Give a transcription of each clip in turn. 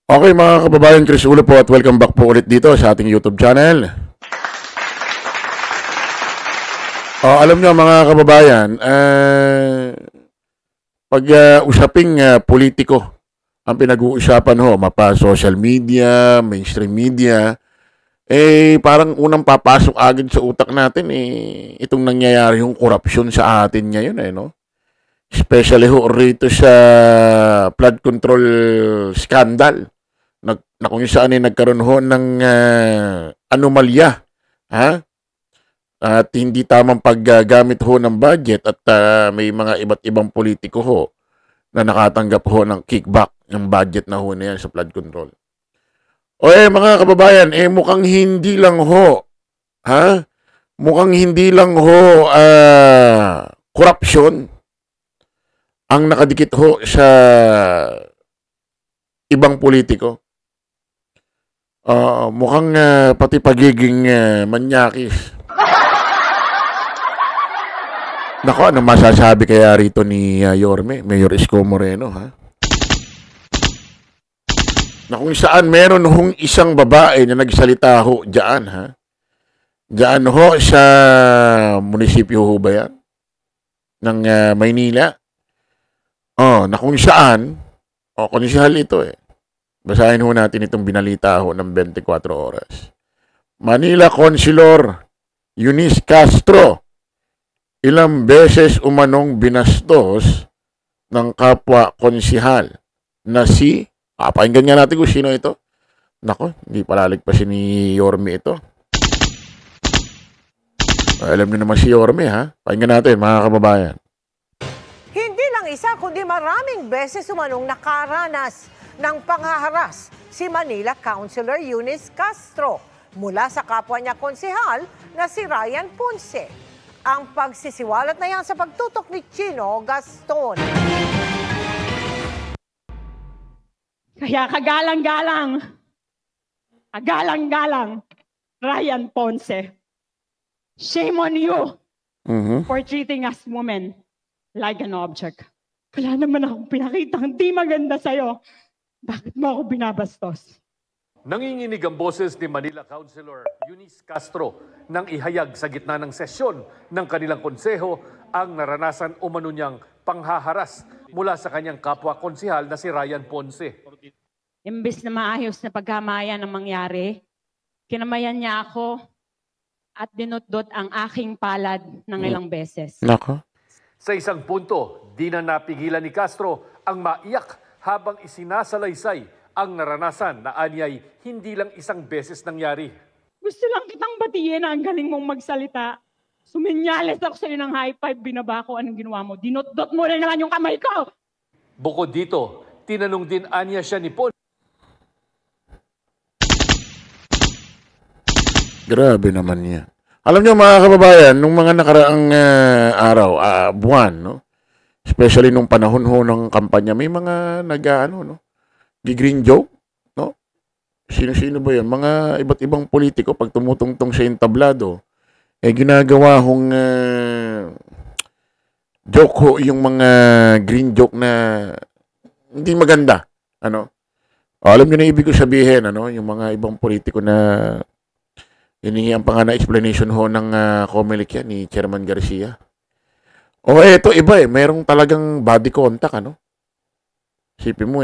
Okay mga kababayan, Chris Ulo po at welcome back po ulit dito sa ating YouTube channel. Alam nyo mga kababayan, pag usaping politiko ang pinag-uusapan ho, mapa social media, mainstream media, parang unang papasok agad sa utak natin itong nangyayari yung korupsyon sa atin ngayon no? Especially ho rito sa flood control scandal. Na kung saan nagkaroon ho ng anomalya, ha? At hindi tamang paggamit ho ng budget at may mga iba't ibang politiko ho na nakatanggap ho ng kickback ng budget na ho na yan sa flood control. Mga kababayan, mukhang hindi lang ho, ha? Mukhang hindi lang ho korupsyon ang nakadikit ho sa ibang politiko. Mukhang pati pagiging manyakis. Nako, ano masasabi kaya rito ni Yorme, Mayor Isko Moreno, ha? Na kung saan meron hong isang babae na nagsalita ho dyan, ha? Dyan ho sa munisipyo ho ba yan? Ng Maynila. Na kung saan, konsehal ito Basahin ho natin itong binalita ho ng 24 oras. Manila Councilor Eunice Castro, ilang beses umanong binastos ng kapwa konsehal na si, pakinggan nga natin kung sino ito. Nako, hindi palalagpasin ni Yorme ito. Alam niyo naman si Yorme, ha? Pakinggan natin, mga kababayan. Hindi lang isa, kundi maraming beses umanong nakaranas ng panghaharas si Manila Councilor Eunice Castro mula sa kapwa niya konsehal na si Ryan Ponce. Ang pagsisiwalat na yan sa pagtutok ni Chino Gaston. Kaya kagalang-galang, Ryan Ponce. Shame on you for treating us women like an object. Wala naman akong pinakitang di maganda sa'yo. Bakit mo ako binabastos? Nanginginig ang boses ni Manila Councilor Eunice Castro nang ihayag sa gitna ng sesyon ng kanilang konseho ang naranasan umano niyang panghaharas mula sa kanyang kapwa konsehal na si Ryan Ponce. Imbes na maayos na pagkamayan ang mangyari, kinamayan niya ako at dinutdot ang aking palad ng ilang beses. Nako. Sa isang punto, di na napigilan ni Castro ang maiyak habang isinasalaysay ang naranasan na anyay hindi lang isang beses nangyari. Gusto lang kitang batiin na ang galing mong magsalita. Suminyales ako sa'yo ng high five, binaba ko anong ginawa mo. Dinot-dot mo na naman yung kamay ko! Bukod dito, tinanong din anya siya ni Ponce. Grabe naman niya. Alam niyo mga kababayan, nung mga nakaraang araw, buwan, no? Especially nung panahon ho ng kampanya, may mga green joke, no? Sino-sino ba yan? Mga iba't ibang politiko, pag tumutungtong sa entablado, ginagawa hong joke ho, yung mga green joke na hindi maganda, ano? Alam niyo na ibig ko sabihin, ano? Yung mga ibang politiko na hinihingi pa nga na explanation ho ng COMELEC yan, ni Chairman Garcia. Ito iba merong talagang body contact, ano? Sipin mo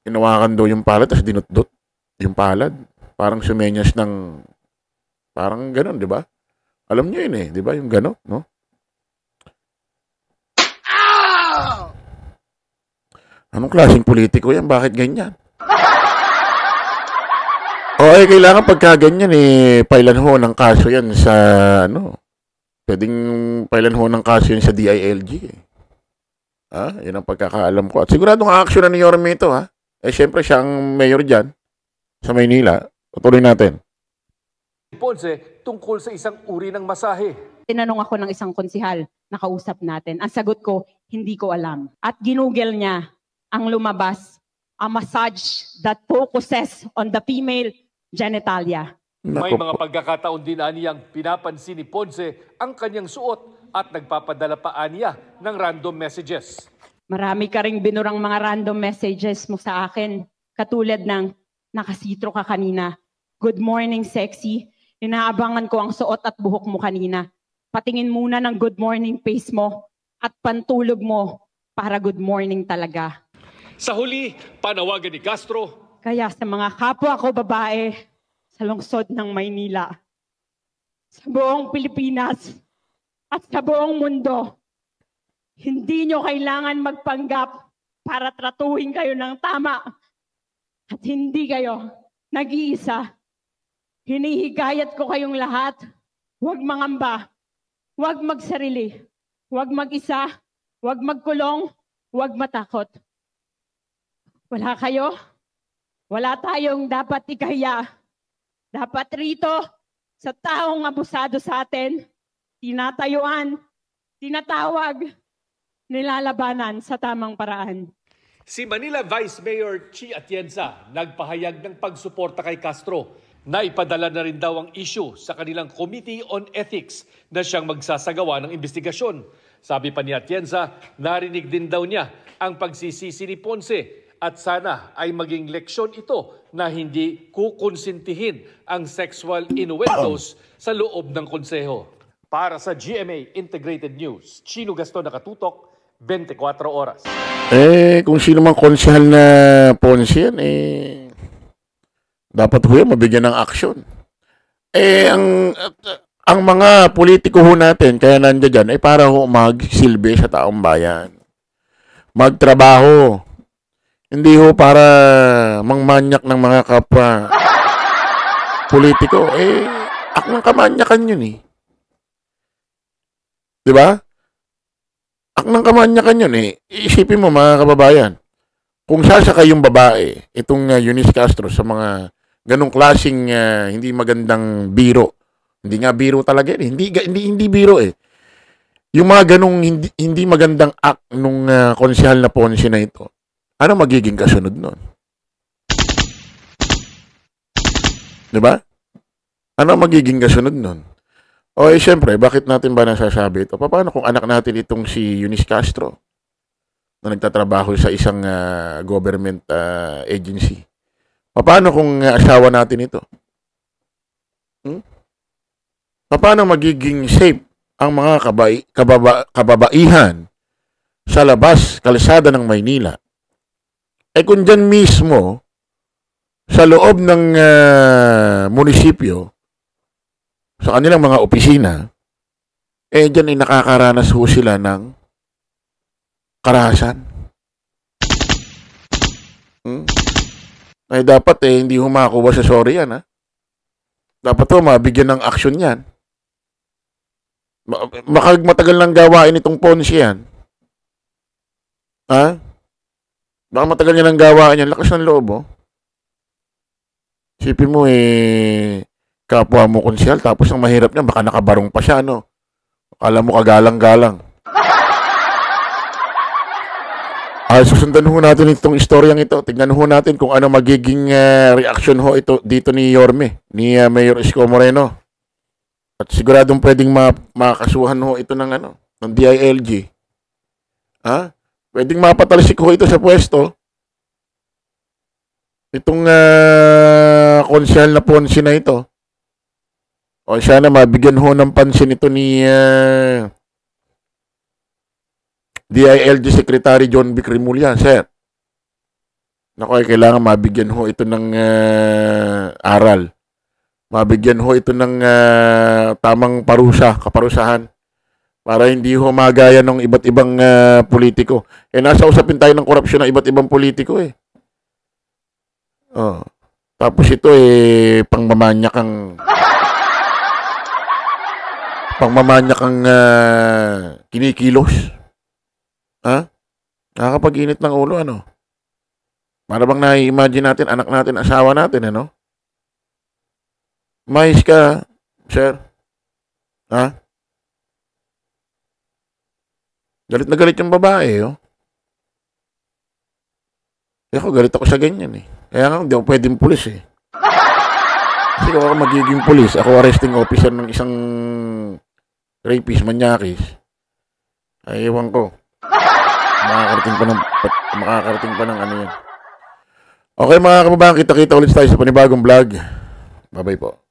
inawakan daw yung palad, tapos dinutdot yung palad. Parang sumenyas ng, parang gano'n, di ba? Alam niyo yun di ba? Yung gano'n, no? Anong klaseng politiko yan? Bakit ganyan? Kailangan pagka ganyan pailan ho ng kaso yan sa, pwedeng pailan ho ng kaso yan sa DILG Yan ang pagkakaalam ko. At siguradong action na ni Yorme ito, ha? Siyempre siya ang mayor dyan sa Maynila. Tutuloy natin. Ponce tungkol sa isang uri ng masahe. Tinanong ako ng isang konsehal na kausap natin. Ang sagot ko, hindi ko alam. At ginugel niya ang lumabas, a massage that focuses on the female genitalia. May mga pagkakataon din aniyang pinapansin ni Ponce ang kanyang suot at nagpapadala pa aniya ng random messages. Marami ka ring binurang mga random messages mo sa akin. Katulad ng, nakasitro ka kanina. Good morning, sexy. Inaabangan ko ang suot at buhok mo kanina. Patingin muna ng good morning face mo at pantulog mo para good morning talaga. Sa huli, panawagan ni Castro. Kaya sa mga kapwa ko babae sa lungsod ng Maynila, sa buong Pilipinas at sa buong mundo, hindi nyo kailangan magpanggap para tratuhin kayo ng tama at hindi kayo nag-iisa. Hinihikayat ko kayong lahat, huwag mangamba, huwag magsarili, huwag mag-isa, huwag magkulong, huwag matakot. Wala kayo, wala tayong dapat ikahiya. Dapat rito, sa taong abusado sa atin, tinatayuan, tinatawag, nilalabanan sa tamang paraan. Si Manila Vice Mayor Chi Atienza nagpahayag ng pagsuporta kay Castro. Naipadala na rin daw ang issue sa kanilang Committee on Ethics na siyang magsasagawa ng investigasyon. Sabi pa ni Atienza, narinig din daw niya ang pagsisisi ni Ponce at sana ay maging leksyon ito na hindi kukonsintihin ang sexual innuendos sa loob ng konseho. Para sa GMA Integrated News, Chino Gaston, nakatutok, 24 oras. Kung sino mang konsehal na Ponce yan, dapat ho mabigyan ng aksyon. Ang mga politiko ho natin, kaya nandiyan dyan, ay para ho magsilbi sa taong bayan. Magtrabaho. Hindi ho para mangmanyak ng mga kapwa politiko. Akong kamanyakan yun eh. Diba? Akong kamanyakan yun eh. Isipin mo mga kababayan, kung sasakay yung babae, itong Eunice Castro sa mga ganong klaseng hindi magandang biro. Hindi nga biro talaga eh. Hindi biro eh. Yung mga ganong hindi magandang act nung konsehal na Ponce na ito, ano magiging kasunod nun? Diba? Ano magiging kasunod nun? Siyempre, bakit natin ba nasasabi ito? Paano kung anak natin itong si Eunice Castro na nagtatrabaho sa isang government agency? Paano kung asawa natin ito? Paano magiging safe ang mga kababaihan sa labas, kalsada ng Maynila? Kung dyan mismo, sa loob ng munisipyo, sa kanilang mga opisina, dyan ay nakakaranas ho sila ng karahasan. Ay dapat hindi humakuha sa sorry yan, ha? Dapat mabigyan ng aksyon yan. Matagal ng gawain itong Ponce yan. Ha? Baka matagal niya ng gawain yan. Lakas ng loob, oh. Sipin mo, kapwa mo konsyal, tapos ang mahirap niya, baka nakabarong pa siya, no? Akala mo kagalang-galang. Susundan ho natin itong istoryang ito. Tingnan ho natin kung ano magiging reaction ho ito dito ni Yorme, ni Mayor Isko Moreno. At siguradong pwedeng makasuhan ho ito ng ng DILG. Ha? Pwedeng mapatalsik ho ito sa pwesto. Itong konsyal na Ponce na ito. O sana mabigyan ho ng pansin ito ni DILG Secretary John B. Cremulya, sir. Naku, kailangan mabigyan ho ito ng aral. Mabigyan ho ito ng tamang kaparusahan. Para hindi ho magaya ng iba't ibang politiko. Nasa usapin tayo ng korupsyon ng iba't ibang politiko eh. Tapos ito pangmamanyakang kinikilos. Ha? Nakakapag-init ng ulo, ano? Para bang nai-imagine natin, anak natin, asawa natin, ano? Mais ka, sir. Ha? Galit na galit yung babae, oh. Ako, galit ako sa ganyan, eh. Kaya nga, hindi ako pwedeng pulis, eh. Kasi kung ako magiging pulis, ako arresting officer ng isang rapist, manyakis. Ay, ewan ko. makakarating pa ng ano yan. Okay mga kababayan, kita-kita ulit tayo sa panibagong vlog. Bye-bye po.